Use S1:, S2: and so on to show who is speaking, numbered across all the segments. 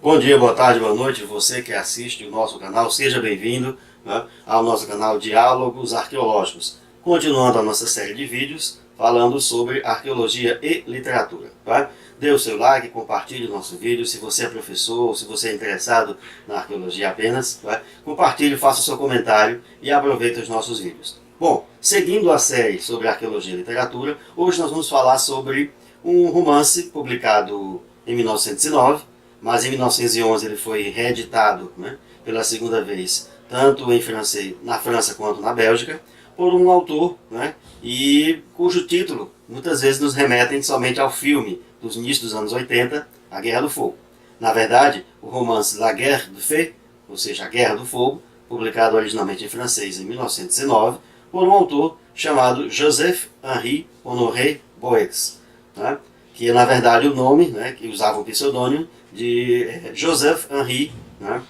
S1: Bom dia, boa tarde, boa noite, você que assiste o nosso canal, seja bem-vindo, né, ao nosso canal Diálogos Arqueológicos. Continuando a nossa série de vídeos falando sobre arqueologia e literatura. Tá? Dê o seu like, compartilhe o nosso vídeo, se você é professor ou se você é interessado na arqueologia apenas, tá? Compartilhe, faça o seu comentário e aproveite os nossos vídeos. Bom, seguindo a série sobre arqueologia e literatura, hoje nós vamos falar sobre um romance publicado em 1909, mas em 1911 ele foi reeditado, né, pela segunda vez, tanto em francês, na França quanto na Bélgica, por um autor, né, e cujo título muitas vezes nos remetem somente ao filme dos inícios dos anos 80, A Guerra do Fogo. Na verdade, o romance La Guerre du Feu, ou seja, A Guerra do Fogo, publicado originalmente em francês em 1909, por um autor chamado Joseph-Henri Honoré Boeix, né, que é na verdade o nome, né, que usava o pseudônimo de Joseph-Henri, né,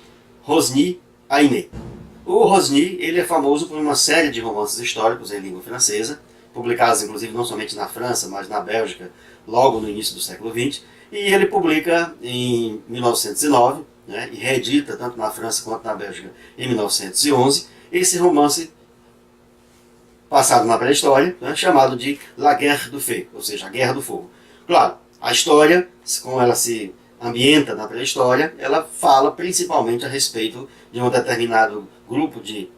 S1: Rosny Ainé. O Rosny ele é famoso por uma série de romances históricos em língua francesa, publicados inclusive não somente na França, mas na Bélgica, logo no início do século XX, e ele publica em 1909, né, e reedita tanto na França quanto na Bélgica em 1911, esse romance passado na pré-história, né, chamado de La Guerre du Feu, ou seja, a Guerra do Fogo. Claro, a história, como ela se ambienta na pré-história, ela fala principalmente a respeito de um determinado grupo de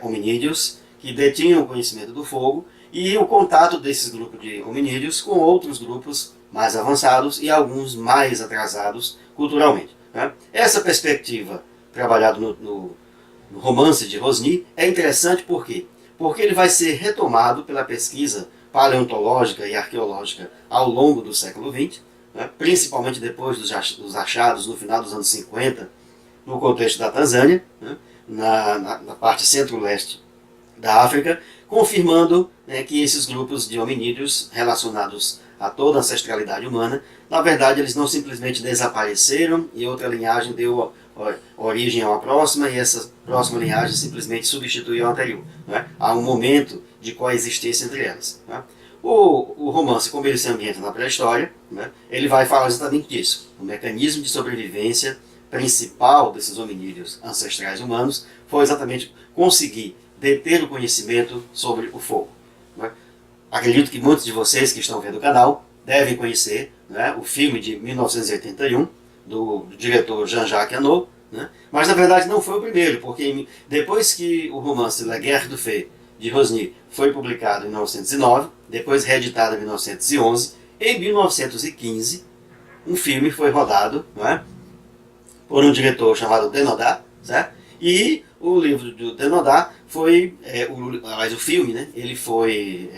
S1: hominídeos que detinham o conhecimento do fogo e o contato desses grupos de hominídeos com outros grupos mais avançados e alguns mais atrasados culturalmente, né? Essa perspectiva, trabalhada no romance de Rosny, é interessante por quê? Porque ele vai ser retomado pela pesquisa paleontológica e arqueológica ao longo do século XX, né, principalmente depois dos achados no final dos anos 50, no contexto da Tanzânia, né, na parte centro-leste da África, confirmando, né, que esses grupos de hominídeos relacionados a toda a ancestralidade humana, na verdade eles não simplesmente desapareceram e outra linhagem deu origem a uma próxima e essa próxima linhagem simplesmente substituiu a anterior, né? Há um momento de coexistência entre elas, né? O romance, como ele se ambienta na pré-história, né, ele vai falar exatamente disso. O mecanismo de sobrevivência principal desses hominídeos ancestrais humanos foi exatamente conseguir deter o conhecimento sobre o fogo, né? Acredito que muitos de vocês que estão vendo o canal devem conhecer, né, o filme de 1981, do diretor Jean-Jacques Annaud, né? Mas na verdade não foi o primeiro, porque depois que o romance La Guerre du Feu, de Rosny, foi publicado em 1909, depois reeditado em 1911, em 1915, um filme foi rodado, né, por um diretor chamado Denodat, certo? E o livro do Denodat foi, o filme, né, ele foi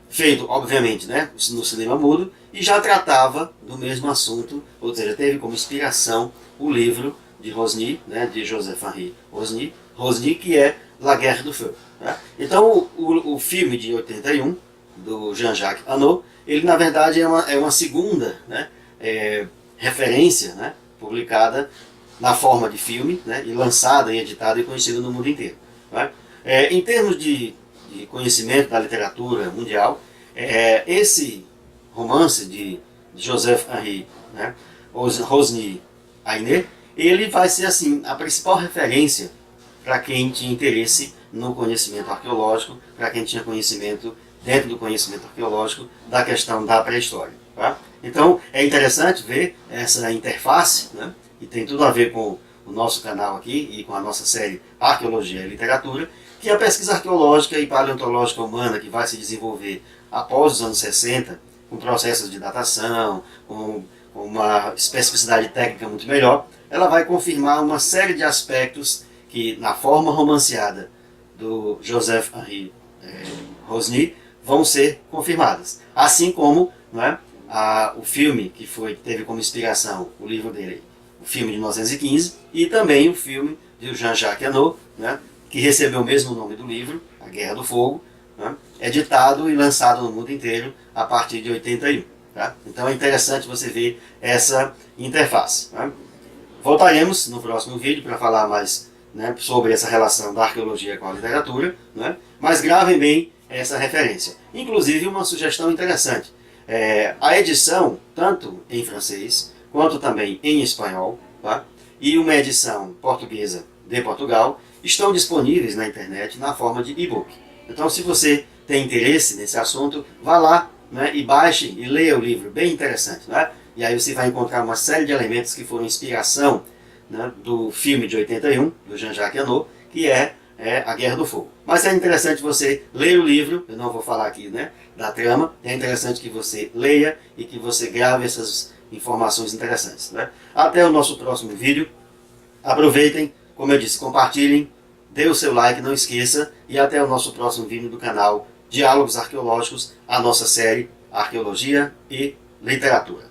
S1: feito, obviamente, né, no cinema mudo, e já tratava do mesmo assunto, ou seja, teve como inspiração o livro de Rosny, né, de Joseph-Henri Rosny, que é La Guerre du Feu. Né? Então, o filme de 81, do Jean-Jacques Annaud, ele na verdade é uma segunda, né, referência, né, publicada na forma de filme, né, e lançada e editada e conhecida no mundo inteiro. Né? Em termos de conhecimento da literatura mundial, esse romance de Joseph-Henri, né, Rosny Ainé, ele vai ser assim a principal referência para quem tinha interesse no conhecimento arqueológico, para quem tinha conhecimento dentro do conhecimento arqueológico da questão da pré-história. Tá? Então é interessante ver essa interface, né, e tem tudo a ver com o nosso canal aqui e com a nossa série Arqueologia e Literatura, que a pesquisa arqueológica e paleontológica humana que vai se desenvolver após os anos 60, com processos de datação, com uma especificidade técnica muito melhor, ela vai confirmar uma série de aspectos que, na forma romanceada do Joseph-Henri Rosny, vão ser confirmadas. Assim como, né, o filme que teve como inspiração o livro dele, o filme de 1915, e também o filme de Jean-Jacques Annaud, né, que recebeu o mesmo nome do livro, A Guerra do Fogo, né, editado e lançado no mundo inteiro a partir de 81. Tá? Então é interessante você ver essa interface. Né? Voltaremos no próximo vídeo para falar mais, né, sobre essa relação da arqueologia com a literatura, né? Mas gravem bem essa referência. Inclusive uma sugestão interessante. A edição, tanto em francês quanto também em espanhol, tá? E uma edição portuguesa de Portugal estão disponíveis na internet na forma de e-book. Então, se você tem interesse nesse assunto, vá lá, né, e baixe e leia o livro, bem interessante. Né? E aí você vai encontrar uma série de elementos que foram inspiração, né, do filme de 81, do Jean-Jacques Annaud, que é A Guerra do Fogo. Mas é interessante você ler o livro, eu não vou falar aqui, né, da trama, é interessante que você leia e que você grave essas informações interessantes. Né? Até o nosso próximo vídeo. Aproveitem, como eu disse, compartilhem, dê o seu like, não esqueça, e até o nosso próximo vídeo do canal Diálogos Arqueológicos, a nossa série Arqueologia e Literatura.